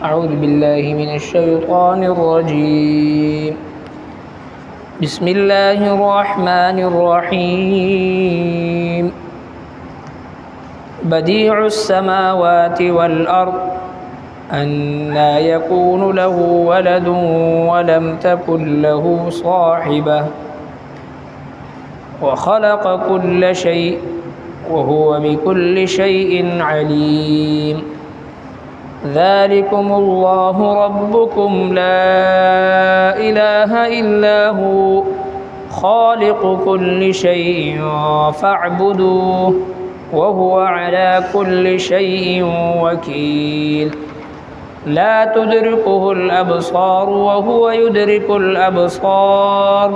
أعوذ بالله من الشيطان الرجيم. بسم الله الرحمن الرحيم. بديع السماوات والأرض أنى يكون له ولد ولم تكن له صاحبة وخلق كل شيء وهو بكل شيء عليم. ذلكم الله ربكم لا إله إلا هو خالق كل شيء فاعبدوه وهو على كل شيء وكيل. لا تدركه الأبصار وهو يدرك الأبصار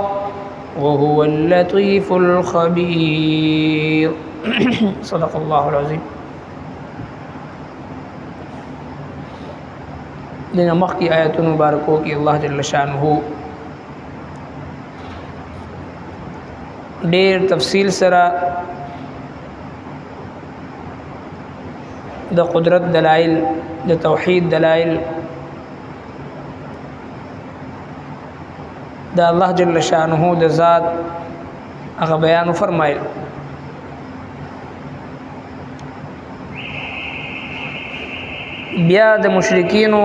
وهو اللطيف الخبير. صدق الله العظيم. دنا مخکی آیاتونو مبارکو کې الله جل شانه ډېر تفصیل سره د قدرت دلائل، د توحید دلائل د الله جل شانه د ذات هغه بیان فرمایل. بیا د مشرکینو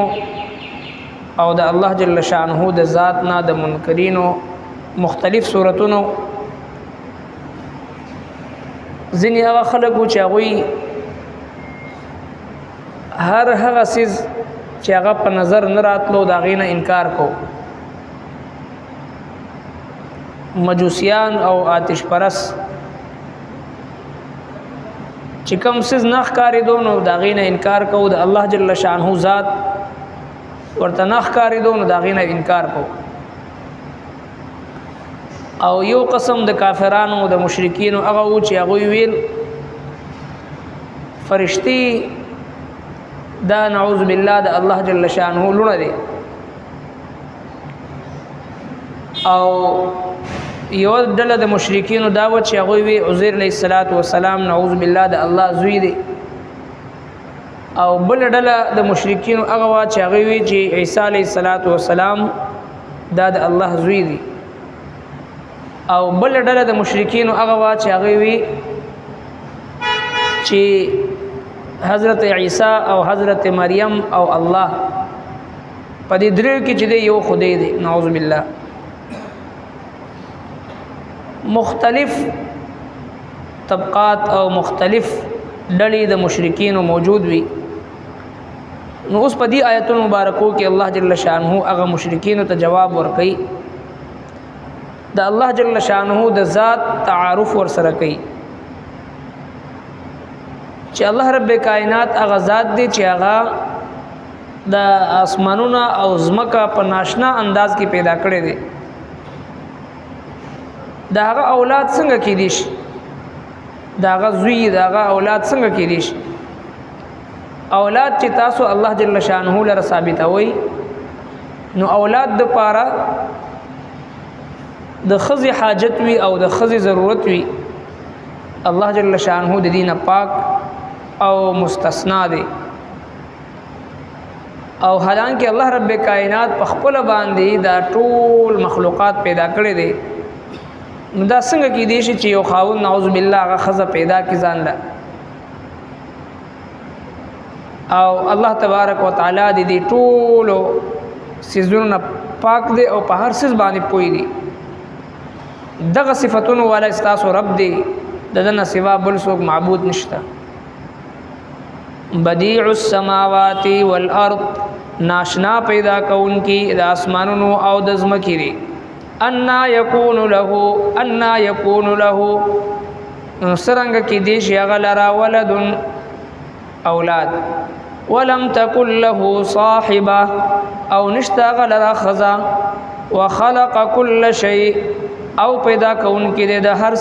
او د الله جل شانه د ذات نه د منکرینو مختلف صورتونو ځینې هغه خلک چې هغوی هر هغه څیز چې هغه په نظر نه راتلو د هغې نه انکار کو. مجوسیان او آتش پرست چې کوم څیز نه ښکارېدو نو د هغې نه انکار کو، د الله جل شانه ذات ورته نه ښکارېدو نو د هغې نه انکار کو. او یو قسم د کافرانو د مشرکینو هغه و چې هغوی ویل فرشتي دا نعوذ بالله د الله جل شانه لونه دی، او یو ډله د مشرکینو دا و چې هغوی وی عزیر علیه السلام نعوذ بالله د الله زوی دی، او بل ډله د مشرکینو هغه وا چې هغوی وی چې عیسی علیه السلام دا د الله زوی دی، او بل ډله د مشرکینو هغه وا چې هغوی وی چې حضرت عیسی او حضرت مریم او الله په دې درې کې چې دی یو خدای دی نعوذ بالله. مختلف طبقات او مختلف ډلې د مشرکینو موجود وي. نو اوس په دې آیتونو مبارکو کې الله جل شانه هغه مشرکینو ته جواب ورکوي، د الله جل شانه د ذات تعارف ورسره کوي چې الله رب کائنات هغه ذات دی چې هغه د آسمانونو او ځمکه په ناشنا انداز کې پیدا کړی دی. دا هغه اولاد څنګه کېدی شي، دا هغه زوی، دا هغه اولاد څنګه کېدی شي؟ اولاد چې تاسو الله جل شانه لره ثابتوي نو اولاد د پاره د ښځې حاجت وي او د ښځې ضرورت وي. الله جل شانه د دینه پاک او مستثنا دی، او حالانکه الله رب کائنات په خپل باندې دا ټول مخلوقات پیدا کړي دي. نو دا څنګه کېدی شي چې یو خاوند نعوذ بالله هغه ښځه پیدا کړي ځان له، او الله تبارک وتعالی د دې ټولو څیزونو پاک دی او په هر څیز باندې پوي دی. دغه صفتونو والا ستاسو رب دی، دغه نه سوا بل څوک معبود نشته. بدیع السماوات والارض ناشنا پیدا کونکی د اسمانونو او د ځمکې دی. انا یکون له سرنګ کې دی شي هغه لرا ولد اولاد، ولم تکن له صاحبه او نشتا هغه لرا ښځه، وخلق كل شيء او پیدا کونکی دی د هر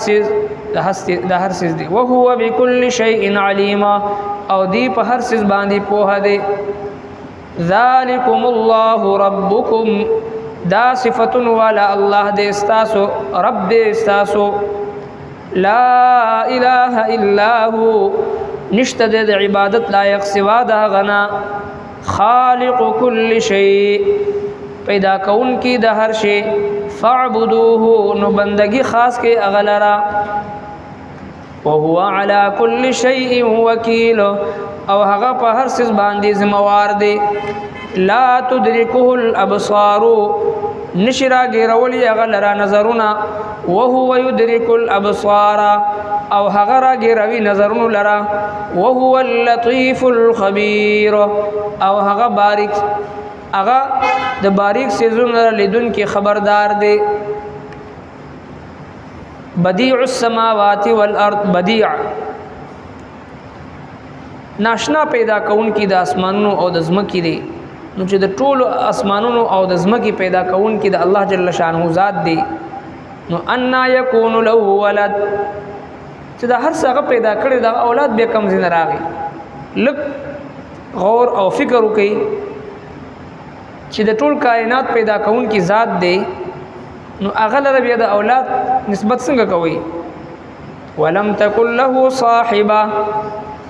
څیز دی، وهو بكل شيء علیم او دی په هر څیز باندې پوهه دی. ذالکم الله ربکم دا صفتون والا الله دې استاسو رب دې استاسو لا اله الا هو نشته د عبادت لایق سوا دا غنا خالق كل شيء پیدا کون کی د هر شی فاعبدوه نو بندگی خاص کې اغلرا وهو على كل شيء وكيل او هغه په هر څه باندې ذمہوار دی لا تدركه الابصار نشرا غیرولي اغلرا نظرنا وهو يدرك الابصار او هغه را غیروي نظرونو لرا وهو اللطيف الخبير او هغه باریک هغه د باریک سيزونو لیدون کې خبردار دی بديع السماوات والارض بديع ناشنا پیدا کون کی د اسمانونو او د زمکی دی نو چې د ټولو اسمانونو او د زمکی پیدا کون کی د الله جل شانه ذات دی نو ان یکون له ولد چې د هر څه پیدا کړی د اولاد به کم زین راغی لک غور او فکر وکي چې د ټول کائنات پیدا کون کی ذات دی نو اغل ربی د اولاد نسبت څنګه کوي ولم تکل له صاحبه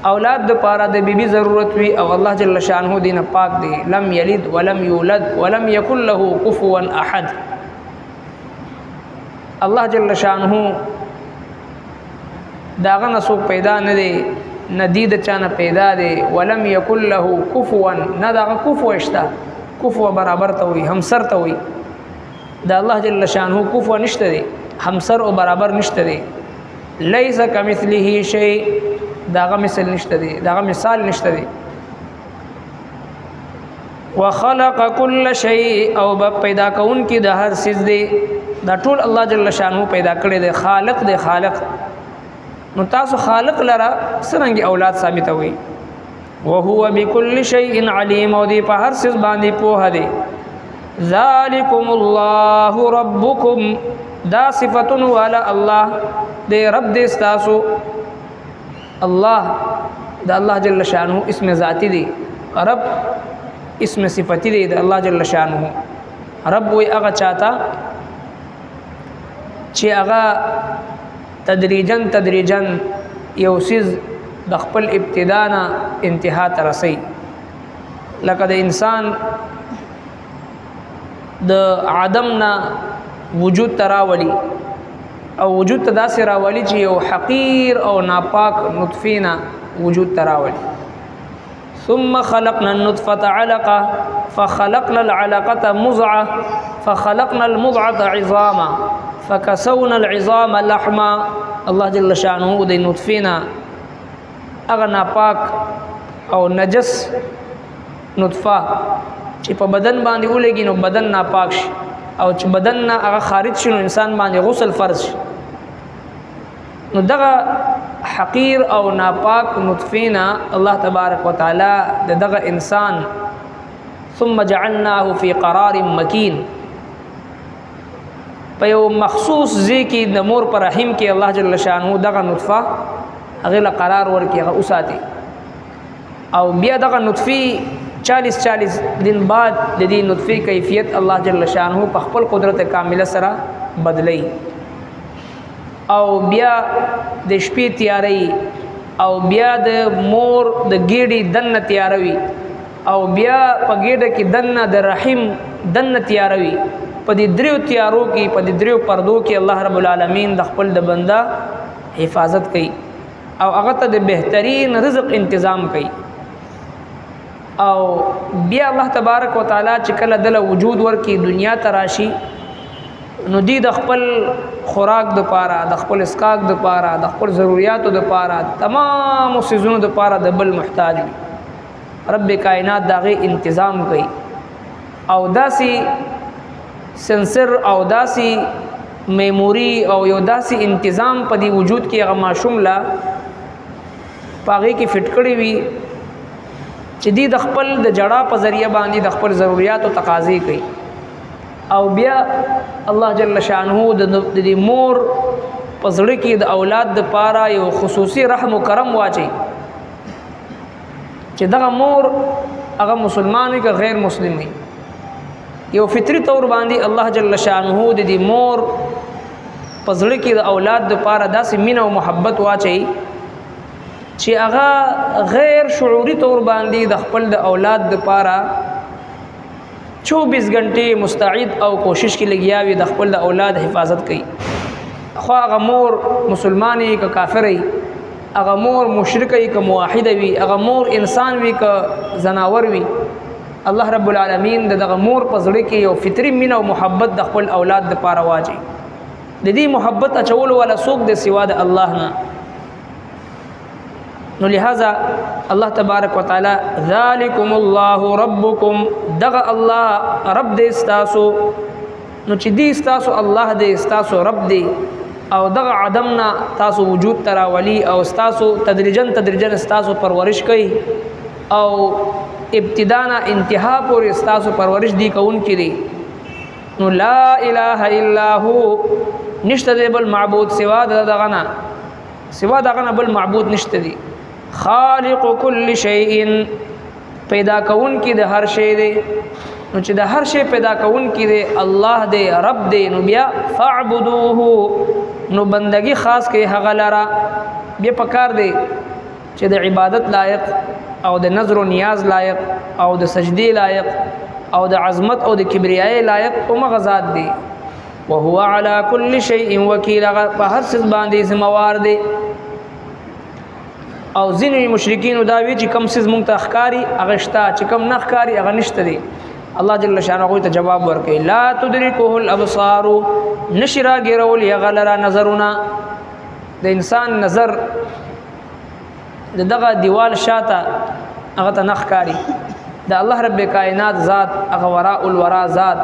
اولاد د پاره د بیبي ضرورت وی او الله جل شانه دین پاک دی لم یلد ولم یولد ولم یکن له کفوا احد الله جل شانه داغه نسو پیدا نه دی ندید چانه پیدا دی ولم یکن له کفوا نه داغه کفو اشتا کفو برابر ته وي همسر ته وي دا الله جل شانه کفو نشته دی همسر او برابر نشته دی لیس کمثله شیء داغه مثال نشته دی داغه مثال نشته دی وخلق كل شيء او پیدا کون کی د هر سیز دی دا ټول الله جل شانه پیدا کړی دی خالق دی خالق نو تاسو خالق لرا سرنګ اولاد ثابت وي وهو بكل شيء عليم او دی په هر سیز باندې پوهه دی ذالکم الله ربکم دا صفتون والا الله دی رب دی تاسو الله دا الله جل شانه اسم ذاتی دی رب اسم صفتی دی دا الله جل شانه رب وی هغه چاته چې هغه تدریجن یو سیز د خپل ابتدا نه انتها ته رسي لکه د انسان د عدم نه وجود تراولي او وجود ته داسې راولي چې یو حقیر او ناپاک نطفینا وجود تراولي ثم خلقنا النطفة علقة فخلقنا العلقة مضغة فخلقنا المضغة عظاما فكسونا العظام لحما الله جل شانه د نطفینا اغه ناپاک او نجس نطفه چې په بدن باندې ولګي نو بدن ناپاک شي او چې بدن نه هغه خارج شي نو انسان باندې غسل فرض شي نو دغه حقیر او ناپاک نطفینا الله تبارک وتعالى دغه انسان ثم جعلناه في قرار مكين په یو مخصوص ځکه د مور پر رحم کې الله جل شانه دغه نطفه هغه له قرار ورکی هغه اوساتي او بیا دغه نطفی 40 دن بعد د دې نطفی کیفیت الله جل شانه په خپل قدرت کامله سره بدلی او بیا د شپې تیاری او بیا د مور د ګیډي دنه تیاروي او بیا په ګیډه کې دنه د رحم دنه تیاروي په دې دریو تیارو کې په دې دریو پردو کې الله رب العالمین د خپل د بنده حفاظت کوي او هغه ته د بهترین رزق تنظیم کوي او بیا الله تبارک وتعالى چې کله د وجود ورکی دنیا تراشي نو دی د خپل خوراک د پاره د خپل اسکاک د پاره د خپل ضرورتو د پاره تمام سيزونو د پاره د بل محتاج وي رب کائنات دغه تنظیم کوي او داسي سنسر او داسي میموري او یو داسي تنظیم په دی وجود کې هغه ماشوم لا پاغه کې فټ کړی وي چې دی د خپل د جړه په ذریعہ باندې د خپل ضرورت او تقاضې کوي او بیا الله جل شانه د مور پزړه کې د اولاد د پاره یو خصوصي رحم او کرم واچي چې دغه مور هغه مسلمان که غیر مسلم وي یو فطری طور باندې الله جل شانه د مور پزړه کې د اولاد د پاره داسې مینه او محبت واچي چې هغه غیر شعوري طور باندې د خپل د اولاد د پاره 24 غنټې مستعد او کوشش کې لګیا وي د خپل د اولاد حفاظت کوي. خو هغه مور مسلمانې که کافرې، هغه مور مشرکې که موحده وي، هغه مور انسان وي که زناور وي، الله رب العالمین دغه مور په زړه کې یو فطري مینه او محبت د خپل اولاد د پاره واچي. د دې محبت اچول ولا څوک د سوا د الله نه. نو لہذا الله تبارک وتعالى ذالکم الله ربکم، دغه الله رب دې استاسو. نو چې دې استاسو الله دې استاسو رب دې، او دغه عدمنا تاسو وجود تراولي او استاسو تدریجن استاسو پرورش کوي او ابتدانا انتها پورې استاسو پرورش دی کون کړي. نو لا اله الا هو، نشته دی بل معبود سوا دغه نه، بل معبود نشته دی. خالق كل شيء، پیدا کون کی د هر شی دی. نو چې د هر شی پیدا کون کی دی الله دی، رب دی. نو بیا فاعبدوه، نو بندگی خاص کې هغه لرا. بیا پکار دی چې د عبادت لایق او د نظر و نیاز لایق او د سجدی لایق او د عظمت او د کبریای لایق او مغزاد دی. وهو على كل شيء وکیل، په هر څه باندې ذمہوار دی. او ځینې مشرکین دا وی چې کم څه مونږ ته ښکاری هغه شته، چې کم نه ښکاری هغه نشته دی. الله جل شانه ته جواب ورکړي لا تدركه الابصار، نشرا ګرول یغلرا نظرونه. د انسان نظر دغه دیوال شاته هغه ته نخ کاری. د الله رب کائنات ذات هغه وراء الورا ذات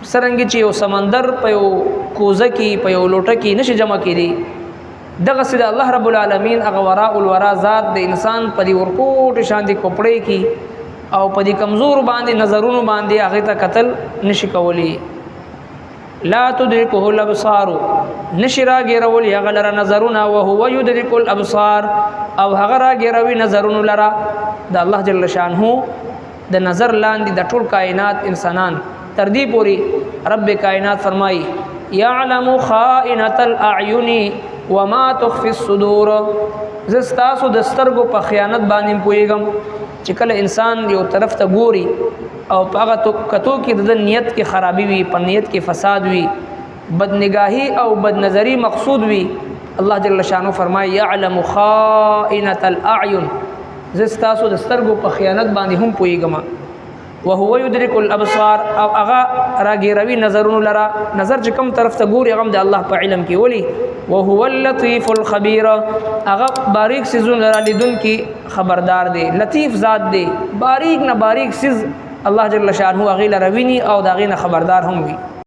سرنګ چې یو سمندر په یو کوزه کې په یو لوټه کې نشي جمع کړي، دغه سید الله رب العالمین هغه وراء الورا ذات د انسان په دی ورکوټ شان دي کپړې کې او په دې کمزور باندې نظرونو باندې هغه ته قتل نشي کولی. لا تدركه الابصار، نشرا ګرول هغه لره نظرونه، او هو يدرك الابصار، او هغه را ګروي نظرونه لره. د الله جل شانه د نظر لاندې د ټول کائنات انسانان تر دې پوری رب کائنات فرمایي يعلم خائنة الاعين وما تخفي الصدور. زستاسو د سترګو په خیانت باندې پويګم چې کله انسان یو طرف ته ګوري او پاغه کتو کې د نیت کې خرابي وي، په نیت کې فساد وي، بدنگاهی او بدنظری مقصود وي، الله جل شانه فرمایي يعلم خائنة الاعين، زستاسو د سترګو په خیانت باندې هم پويګم. وهو يدرك الابصار، او هغه راګیروي نظرونو لرا. نظر چې کوم طرف ته ګوري هغه د الله په علم کې ولي. وهو اللطيف الخبير، هغه باریک سيزونه لرا لیدون کې خبردار دی. لطیف ذات دی، باریک نه باریک سيز الله جل شانه هغه لرويني او دا غي نه خبردار هم وي.